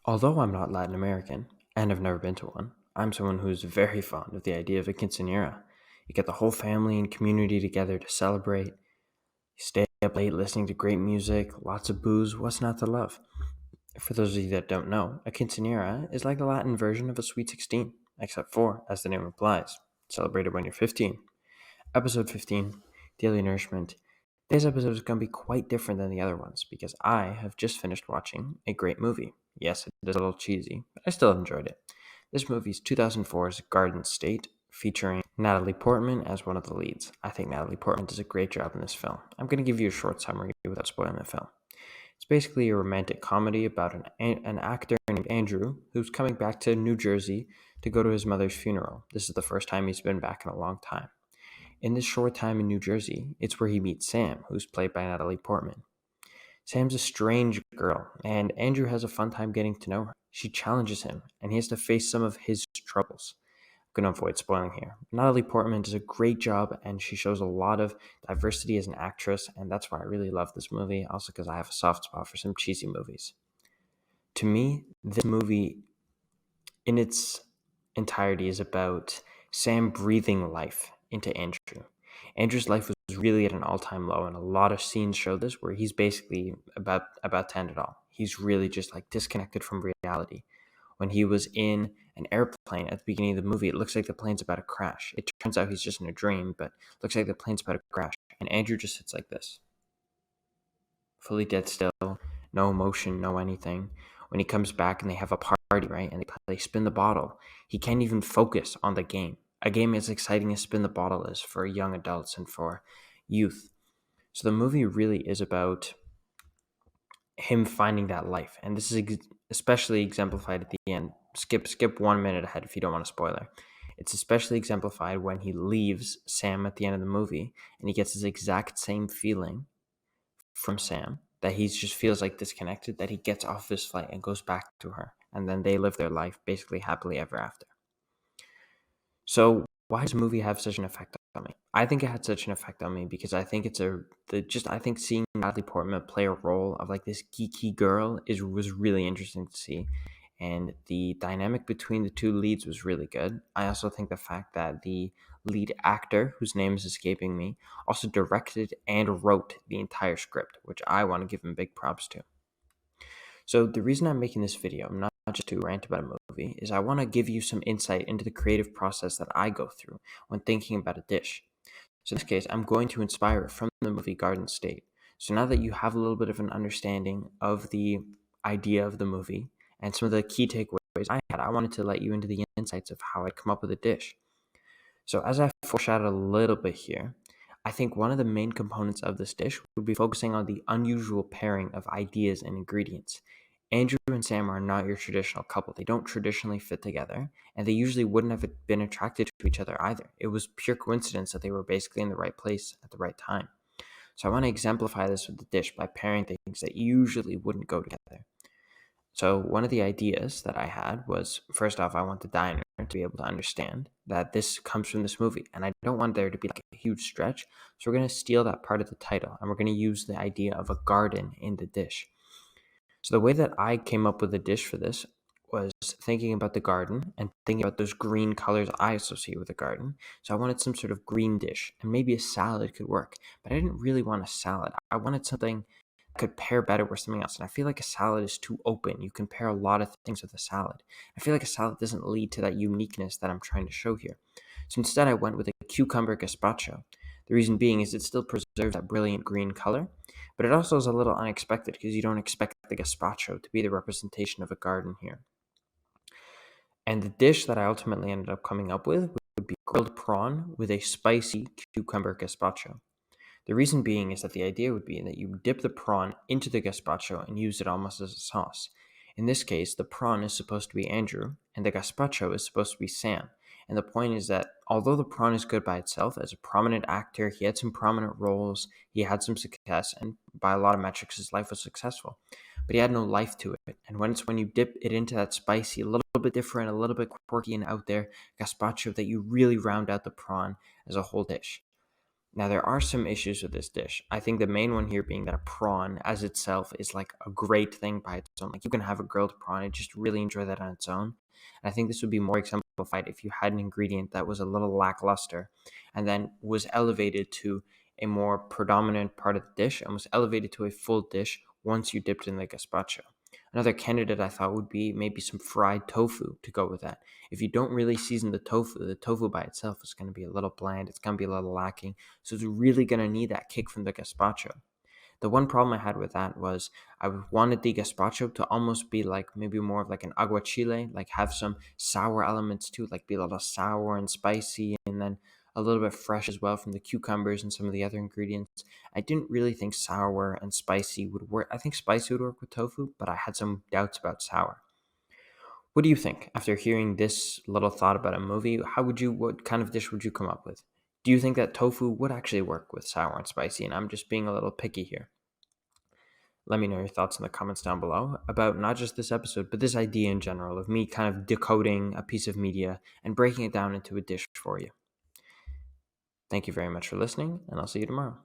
Although I'm not Latin American and have never been to one, I'm someone who's very fond of the idea of a quinceañera. You get the whole family and community together to celebrate. You stay up late listening to great music, lots of booze. What's not to love? For those of you that don't know, a quinceañera is like the Latin version of a sweet 16, except for, as the name implies, celebrated when you're 15. Episode 15, Daily Nourishment. Today's episode is going to be quite different than the other ones because I have just finished watching a great movie. Yes, it is a little cheesy, but I still enjoyed it. This movie is 2004's Garden State, featuring Natalie Portman as one of the leads. I think Natalie Portman does a great job in this film. I'm going to give you a short summary without spoiling the film. It's basically a romantic comedy about an actor named Andrew who's coming back to New Jersey to go to his mother's funeral. This is the first time he's been back in a long time. In this short time in New Jersey, it's where he meets Sam, who's played by Natalie Portman. Sam's a strange girl, and Andrew has a fun time getting to know her. She challenges him, and he has to face some of his troubles. I'm going to avoid spoiling here. Natalie Portman does a great job, and she shows a lot of diversity as an actress, and that's why I really love this movie, also because I have a soft spot for some cheesy movies. To me, this movie in its entirety is about Sam breathing life into Andrew. Andrew's life was really at an all-time low, and a lot of scenes show this where he's basically about to end it all. He's really just like disconnected from reality. When he was in an airplane at the beginning of the movie, it looks like the plane's about to crash. It turns out he's just in a dream, but it looks like the plane's about to crash. And Andrew just sits like this, fully dead still, no emotion, no anything. When he comes back and they have a party, right, and they spin the bottle, he can't even focus on the game. A game as exciting as Spin the Bottle is for young adults and for youth. So the movie really is about him finding that life, and this is especially exemplified at the end. Skip 1 minute ahead if you don't want a spoiler. It's especially exemplified when he leaves Sam at the end of the movie, and he gets his exact same feeling from Sam, that he just feels like disconnected, that he gets off this flight and goes back to her, and then they live their life basically happily ever after. So why does the movie have such an effect on me? I think it had such an effect on me because I think I think seeing Natalie Portman play a role of like this geeky girl was really interesting to see. And the dynamic between the two leads was really good. I also think the fact that the lead actor, whose name is escaping me, also directed and wrote the entire script, which I want to give him big props to. So the reason I'm making this video, not just to rant about a movie, is I want to give you some insight into the creative process that I go through when thinking about a dish. So in this case, I'm going to inspire it from the movie Garden State. So now that you have a little bit of an understanding of the idea of the movie and some of the key takeaways I had, I wanted to let you into the insights of how I come up with a dish. So as I foreshadowed a little bit here, I think one of the main components of this dish would be focusing on the unusual pairing of ideas and ingredients. Andrew and Sam are not your traditional couple. They don't traditionally fit together, and they usually wouldn't have been attracted to each other either. It was pure coincidence that they were basically in the right place at the right time. So I want to exemplify this with the dish by pairing things that usually wouldn't go together. So one of the ideas that I had was, first off, I want the diner to be able to understand that this comes from this movie, and I don't want there to be like a huge stretch. So we're going to steal that part of the title, and we're going to use the idea of a garden in the dish. So the way that I came up with a dish for this was thinking about the garden and thinking about those green colors I associate with the garden. So I wanted some sort of green dish, and maybe a salad could work, but I didn't really want a salad. I wanted something could pair better with something else. And I feel like a salad is too open. You can pair a lot of things with a salad. I feel like a salad doesn't lead to that uniqueness that I'm trying to show here. So instead I went with a cucumber gazpacho. The reason being is it still preserves that brilliant green color, but it also is a little unexpected because you don't expect the gazpacho to be the representation of a garden here. And the dish that I ultimately ended up coming up with would be grilled prawn with a spicy cucumber gazpacho. The reason being is that the idea would be that you dip the prawn into the gazpacho and use it almost as a sauce. In this case, the prawn is supposed to be Andrew, and the gazpacho is supposed to be Sam. And the point is that although the prawn is good by itself, as a prominent actor, he had some prominent roles, he had some success, and by a lot of metrics, his life was successful. But he had no life to it. And when you dip it into that spicy, a little bit different, a little bit quirky and out there gazpacho, that you really round out the prawn as a whole dish. Now, there are some issues with this dish. I think the main one here being that a prawn as itself is like a great thing by its own. Like you can have a grilled prawn and just really enjoy that on its own. And I think this would be more exemplified if you had an ingredient that was a little lackluster and then was elevated to a more predominant part of the dish and was elevated to a full dish once you dipped in the gazpacho. Another candidate I thought would be maybe some fried tofu to go with that. If you don't really season the tofu by itself is going to be a little bland. It's going to be a little lacking. So it's really going to need that kick from the gazpacho. The one problem I had with that was I wanted the gazpacho to almost be like maybe more of like an aguachile, like have some sour elements too, like be a little sour and spicy, and then a little bit fresh as well from the cucumbers and some of the other ingredients. I didn't really think sour and spicy would work. I think spicy would work with tofu, but I had some doubts about sour. What do you think after hearing this little thought about a movie? What kind of dish would you come up with? Do you think that tofu would actually work with sour and spicy? And I'm just being a little picky here. Let me know your thoughts in the comments down below about not just this episode, but this idea in general of me kind of decoding a piece of media and breaking it down into a dish for you. Thank you very much for listening, and I'll see you tomorrow.